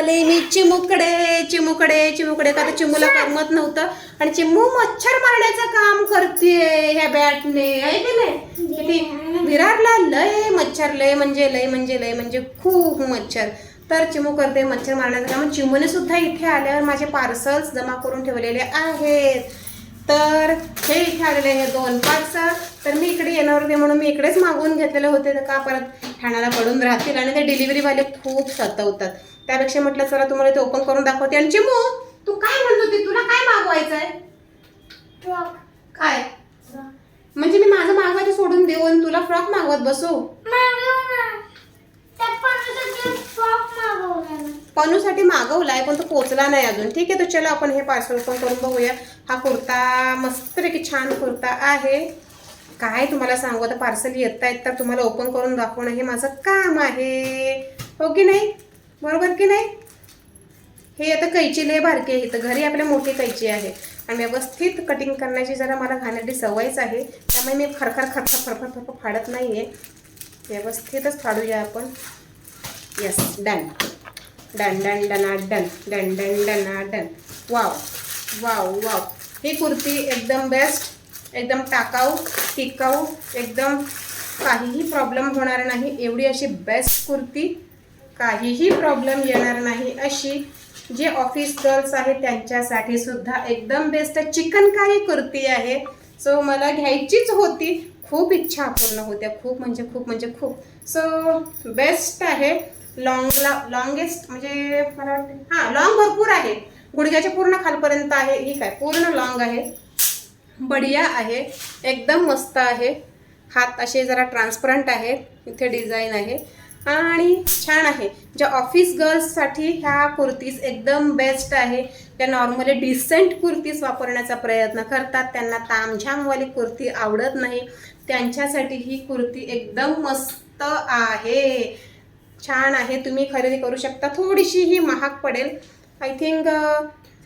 आले मी चिमुकडे चिमुकडे चिमुकडे. का तर चिमूला करमत नव्हतं आणि चिमू मच्छर मारण्याचं काम करते ह्या बॅटने, आहे की नाही. विरारला लय मच्छर, लय म्हणजे लय म्हणजे लय म्हणजे खूप मच्छर. तर चिमू करते मच्छर मारण्याचं काम. चिमूने सुद्धा इथे आल्यावर माझे पार्सल्स जमा करून ठेवलेले आहेत. तर हे इथे आलेले आहे 2 पार्सल. तर मी इकडे येणार होते म्हणून मी इकडेच मागवून घेतलेले होते. तर का परत ठाण्याला पडून राहतील आणि ते डिलिव्हरीवाले खूप सतवतात. त्यापेक्षा म्हटलं चला तुम्हाला ते ओपन करून दाखवते. आणि चिमू तू काय म्हणत होती, तुला काय मागवायचं आहे? काय म्हणजे मी माझं मागवायचं सोडून देऊन तुला फ्रॉक मागवत बसू? पनूसाठी मागवलाय पण तो पोचला नाही अजून. ठीक आहे, तर चला आपण हे पार्सल ओपन करून बघूया. हा कुर्ता मस्तपैकी छान कुर्ता आहे. काय तुम्हाला सांगू, आता पार्सल येत आहेत तर तुम्हाला ओपन करून दाखवणं हे माझं काम आहे, हो की नाही? बरोबर की नाही? हे आता कैची लय बारकी आहे, तर घरी आपल्या मोठी कैची आहे आणि व्यवस्थित कटिंग करण्याची जरा मला घाणेरडी सवयच आहे. त्यामुळे मी खरखर खरखर फरफर फरफर फाडत नाही आहे. व्यवस्थितच फाडूया आपण. येस, डन डन डन डना डन डन डन डना डन. Wow wow wow. ही कुर्ती एकदम बेस्ट, एकदम टिकाऊ, एकदम काहीही प्रॉब्लेम होणार नाही एवढी अशी बेस्ट कुर्ती. काहीही प्रॉब्लेम येणार नाही अशी. जे ऑफिस गर्ल्स आहेत त्यांच्यासाठी सुद्धा एकदम बेस्ट चिकनकारी कुर्ती आहे. सो मला घ्यायचीच होती, खूप इच्छा पूर्ण होत्या, खूप म्हणजे खूप. सो बेस्ट आहे. लॉंगेस्ट म्हणजे मला वाटतं हां लॉंग भरपूर आहे, गुडघ्याच्या पूर्ण खालपर्यंत आहे. ही काय पूर्ण लॉंग आहे, बढिया आहे, एकदम मस्त आहे. हात असे जरा ट्रान्सपरंट आहे, इथे डिझाईन आहे आणि छान आहे. ज्या ऑफिस गर्ल्ससाठी ह्या कुर्तीज एकदम बेस्ट आहे. त्या नॉर्मली डिसेंट कुर्तीज वापरण्याचा प्रयत्न करतात, त्यांना तामझामवाली कुर्ती आवडत नाही, त्यांच्यासाठी ही कुर्ती एकदम मस्त आहे, छान आहे. तुम्ही खरेदी करू शकता. थोडीशी ही महाग पडेल, आय थिंक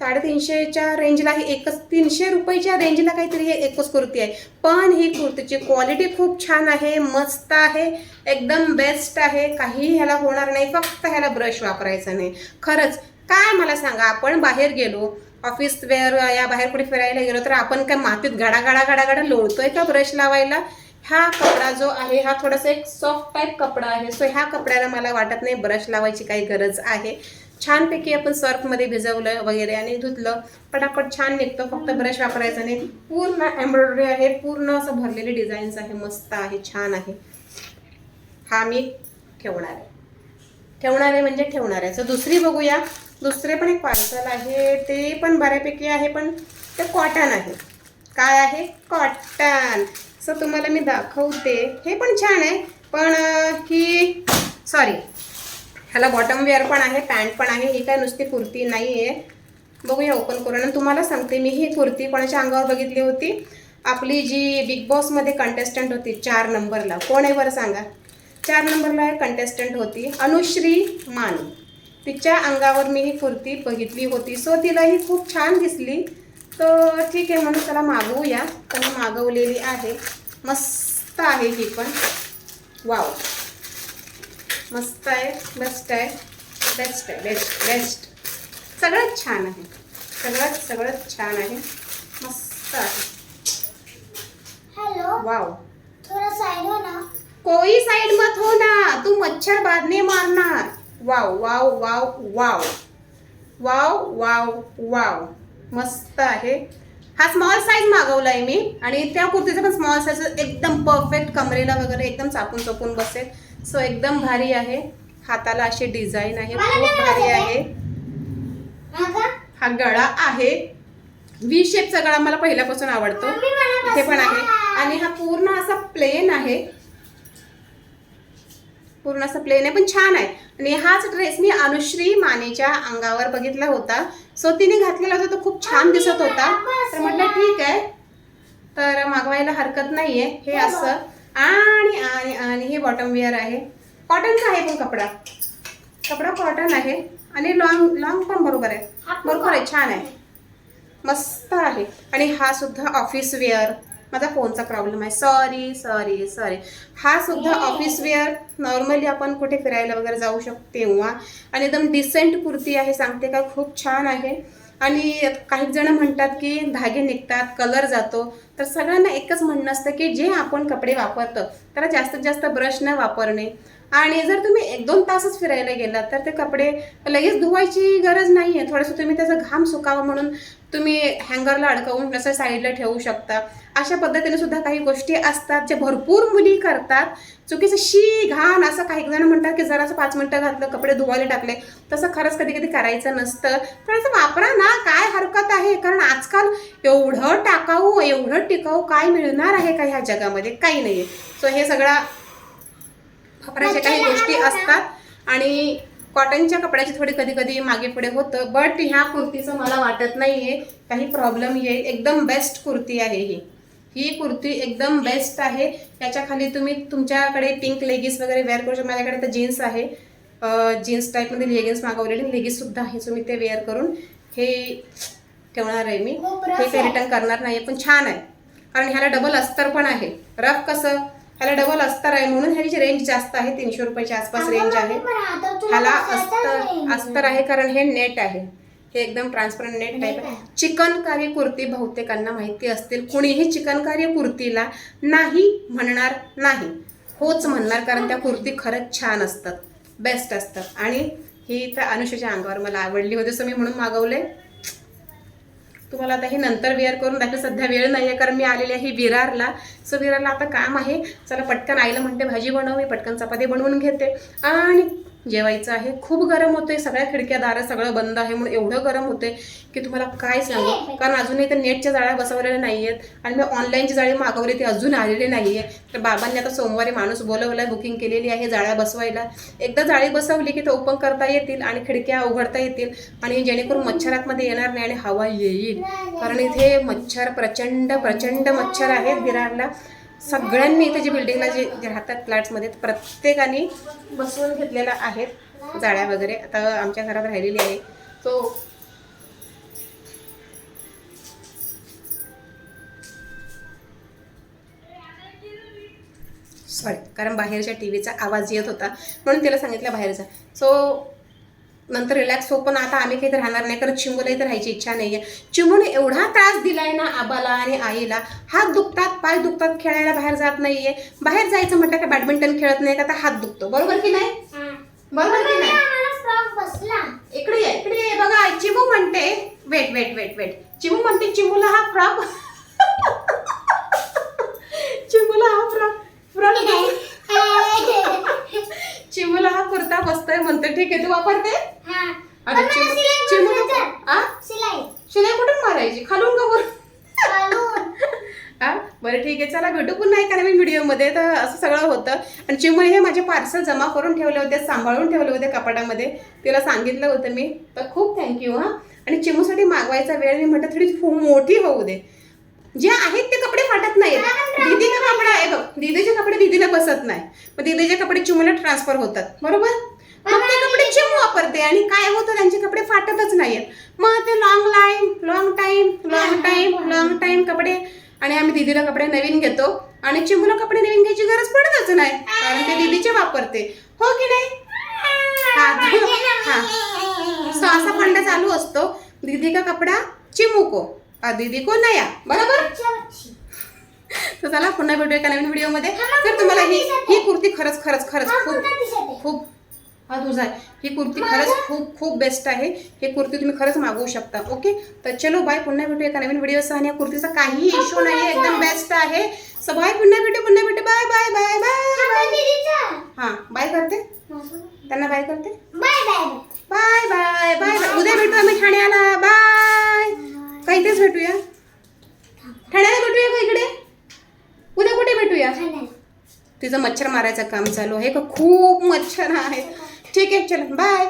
350च्या रेंजला ही 300 रुपयाच्या रेंजला काहीतरी हे एकच कुर्ती आहे. पण ही कुर्तीची क्वालिटी खूप छान आहे, मस्त आहे, एकदम बेस्ट आहे. काही ह्याला होणार नाही, फक्त ह्याला ब्रश वापरायचा नाही. खरंच काय मला सांगा, आपण बाहेर गेलो ऑफिस वेअर या बाहेर कुठे फिरायला गेलो तर आपण काय मातीत गाडा लोळतोय का ब्रश लावायला? हा कपडा जो आहे हा थोडासा एक सॉफ्ट टाईप कपडा आहे. सो ह्या कपड्याला मला वाटत नाही ब्रश लावायची काही गरज आहे. छानपैकी आपण सर्फमध्ये भिजवलं वगैरे आणि धुतलं, पटापट छान निघतं, फक्त ब्रश वापरायचा नाही. पूर्ण एम्ब्रॉयडरी आहे, पूर्ण असं भरलेले डिझाईन्स आहे, मस्त आहे, छान आहे. हा मी ठेवणार आहे. सो दुसरी बघूया. दुसरे पण एक पार्सल आहे, ते पण बऱ्यापैकी आहे, पण ते कॉटन आहे. काय आहे? कॉटन. सो तुम्हाला मी दाखवते. हे पण छान आहे, पण ही सॉरी ह्याला बॉटम वेअर पण आहे, पॅन्ट पण आहे. ही काय नुसती कुर्ती नाही आहे. बघूया ओपन करून आणि तुम्हाला सांगते. मी ही कुर्ती कोणाच्या अंगावर बघितली होती? आपली जी बिग बॉसमध्ये कंटेस्टंट होती 4 नंबरला, कोण आहे बरं सांगा? 4 नंबरला कंटेस्टंट होती अनुश्री माने, तिच्या अंगावर मी ही कुर्ती बघितली होती. सो तिला ही खूप छान दिसली, तर ठीक आहे म्हणून त्याला मागवूया. तर मागवलेली आहे, मस्त आहे ही पण. वाव, मस्त आहे, बेस्ट आहे, बेस्ट. सगळंच छान आहे, सगळंच छान आहे, मस्त आहे. Hello, wow. थोड़ा साइड हो ना. कोई साइड मत हो ना, तू मच्छर बाद में मारणार. Wow wow wow wow wow wow wow, मस्त आहे. हा स्मॉल साईज मागवलाय मी आणि त्या कुर्तीचा पण स्मॉल साईज, एकदम परफेक्ट कमरेला वगैरे एकदम चापून बसेल. सो एकदम भारी आहे. हाताला अशी डिझाईन आहे, खूप भारी आहे. हा गळा आहे, व्ही शेपचा गळा मला पहिल्यापासून आवडतो. इथे पण आहे आणि हा पूर्ण असा प्लेन आहे, पण छान आहे. आणि हाच ड्रेस मी अनुश्री मानेच्या अंगावर बघितला होता. सो तिने घातलेला होता, तो खूप छान दिसत होता. तर म्हटलं ठीक आहे, तर मागवायला हरकत नाहीये. हे असं आणि आणि आणि हे बॉटम वेअर आहे, कॉटनचा आहे, पण कपडा कॉटन आहे आणि लॉंग पण बरोबर आहे, छान आहे, मस्त आहे. आणि हा सुद्धा ऑफिस वेअर माझा फोनचा प्रॉब्लेम आहे, सॉरी सॉरी सॉरी. हा सुद्धा ऑफिस वेअर, नॉर्मली आपण कुठे फिरायला वगैरे जाऊ शकतो तेव्हा. आणि एकदम डिसेंट कुर्ती आहे, सांगते का, खूप छान आहे. आणि काही जण म्हणतात की धागे निघतात, कलर जातो. तर सगळ्यांना एकच म्हणणं असतं की जे आपण कपडे वापरतो त्याला जास्तीत जास्त ब्रश न वापरणे. आणि जर तुम्ही 1-2 तासच फिरायला गेलात तर ते कपडे लगेच धुवायची गरज नाही आहे. थोडंसं तुम्ही त्याचा घाम सुकावा म्हणून तुम्ही हँगरला अडकवून असं साईडला ठेवू शकता. अशा पद्धतीने सुद्धा काही गोष्टी असतात जे भरपूर मुली करतात. चुकीचं शी घाण असं काही जण म्हणतात की जरासं 5 मिनिटं घातलं, कपडे धुवायला टाकले. तसं खरंच कधी कधी करायचं नसतं. थोडंसं वापरा ना, काय हरकत आहे. कारण आजकाल एवढं टाकाऊ, एवढं टिकाऊ काय मिळणार आहे का ह्या जगामध्ये? काही नाही आहे. सो हे सगळा वापरायच्या काही गोष्टी असतात. आणि कॉटनच्या कपड्याची थोडी कधी कधी मागे पुढे होतं, बट ह्या कुर्तीचं मला वाटत नाही आहे काही प्रॉब्लेम येईल. एकदम बेस्ट कुर्ती आहे ही कुर्ती एकदम बेस्ट आहे. याच्या खाली तुम्ही तुमच्याकडे पिंक लेगिन्स वगैरे वेअर करू शकता. माझ्याकडे तर जीन्स आहे, जीन्स टाईपमध्ये लेगिन्स मागवलेली, लेगिन्स सुद्धा आहे. सो मी ते वेअर करून हे ठेवणार आहे. मी हे काही रिटर्न करणार नाही, पण छान आहे. कारण ह्याला डबल अस्तर पण आहे. रफ कसं, ह्याला डबल अस्तर आहे म्हणून ह्याची रेंज जास्त आहे, 300 रुपयाच्या आसपास रेंज आहे. ह्याला अस्तर आहे कारण हे नेट आहे, हे एकदम ट्रान्सपरंट नेट टाईप आहे. चिकनकारी कुर्ती बहुतेकांना माहिती असतील. कुणीही चिकनकारी कुर्तीला नाही म्हणणार नाही, होच म्हणणार. कारण त्या कुर्ती खरंच छान असतात, बेस्ट असतात. आणि ही तर अनुषाच्या अंगावर मला आवडली होती, सो मी म्हणून मागवले. तुम्हाला आता हे नंतर वेअर करून दाखवते. सध्या वेळ नाही आहे कारण मी आलेली आहे विरारला. सो विरारला आता काम आहे. चला पटकन आईला म्हणते भाजी बनव, मी पटकन चपाती बनवून घेते आणि जेवायचं आहे. खूप गरम होते, सगळ्या खिडक्या दारं सगळं बंद आहे म्हणून एवढं गरम होते की तुम्हाला काय सांगू. कारण अजूनही तर नेटच्या जाळ्या बसवलेल्या नाही आहेत आणि मी ऑनलाईनची जाळी मागवली ती अजून आलेली नाही आहे. तर बाबांनी आता सोमवारी माणूस बोलवला आहे, बुकिंग केलेली आहे जाळ्या बसवायला. एकदा जाळी बसवली की ते ओपन करता येतील आणि खिडक्या उघडता येतील आणि जेणेकरून मच्छर आतमध्ये येणार नाही आणि हवा येईल. कारण इथे मच्छर प्रचंड प्रचंड मच्छर आहेत विरारला. सगळ्यांनी इथे जे बिल्डिंगला जे राहतात फ्लॅट्समध्ये प्रत्येकाने बसवून घेतलेल्या आहेत जाळ्या वगैरे. आता आमच्या घरात राहिलेली आहे. सो सॉरी, कारण बाहेरच्या टीव्हीचा आवाज येत होता म्हणून तिला सांगितलं बाहेरचा. सो नंतर रिलॅक्स हो. पण आता आम्ही काही राहणार नाही कारण चिमूला इथं राहायची इच्छा नाही आहे. चिमूने एवढा त्रास दिलाय ना आबाला आणि आईला. हात दुखतात, पाय दुखतात, खेळायला बाहेर जात नाहीये. बाहेर जायचं म्हटलं का बॅडमिंटन खेळत नाही का तर हात दुखतो. बरोबर की नाही? बरोबर की नाही? इकडे ये, इकडे ये. बघा चिमू म्हणते, wait wait wait wait, Chimu म्हणते चिमूला हा फ्रॉक चिमूला हा फ्रॉक चिमूला हा कुर्ता बसतोय म्हणतो. ठीक आहे, तू वापरते? आता चिमू शिलाई कुठून मारायची? खालून का वर? हा बरं ठीक आहे, चला भेटू पुन्हा एका नवीन व्हिडिओमध्ये. तर असं सगळं होतं. आणि चिमूने हे माझे पार्सल जमा करून ठेवले होते, सांभाळून ठेवले होते कपाटामध्ये. तिला सांगितलं होतं मी. तर खूप थँक्यू हा. आणि चिमूसाठी मागवायचा वेळ मी म्हटलं थोडी मोठी होऊ दे. जे आहेत ते कपडे फाटत नाहीत. दीदीचा कपडा आहे बघ, दीदीचे कपडे दीदीला बसत नाही, मग दीदीचे कपडे चिमूला ट्रान्सफर होतात. बरोबर? मग ते कपडे चिमू वापरते आणि काय होतं त्यांचे कपडे फाटतच नाहीत. मग ते लॉंग टाइम कपडे. आणि आम्ही दीदीला कपडे नवीन घेतो आणि चिमूला कपडे नवीन घ्यायची गरज पडतच नाही कारण ते दीदीचे वापरते. हो की नाही? हा सो असा फंडा चालू असतो. दीदी का कपडा चिमू को, दीदी को नया. बरोबर? तर चला पुन्हा भेटू एका नवीन व्हिडिओमध्ये. तर तुम्हाला ही कुर्ती खरंच खरंच खरंच खूप खूप हा तुझा आहे. ही कुर्ती खरंच खूप खूप बेस्ट आहे. ही कुर्ती तुम्ही खरंच मागवू शकता. ओके, तर चलो बाय. पुन्हा भेटू एका नवीन व्हिडिओसह. आणि या कुर्तीचा काही इश्यू नाही आहे, एकदम बेस्ट आहे. सो बाय, पुन्हा भेटू. Bye bye bye bye. हां बाय करते, त्यांना बाय करते. Bye bye bye. उद्या भेटू आम्ही ठाण्याला. बाय. का इथेच भेटूया? ठाण्याला भेटूया का इकडे? उद्या कुठे भेटूया? तिचं मच्छर मारायचं काम चालू आहे का? खूप मच्छर आहे. ठीक आहे, चला बाय.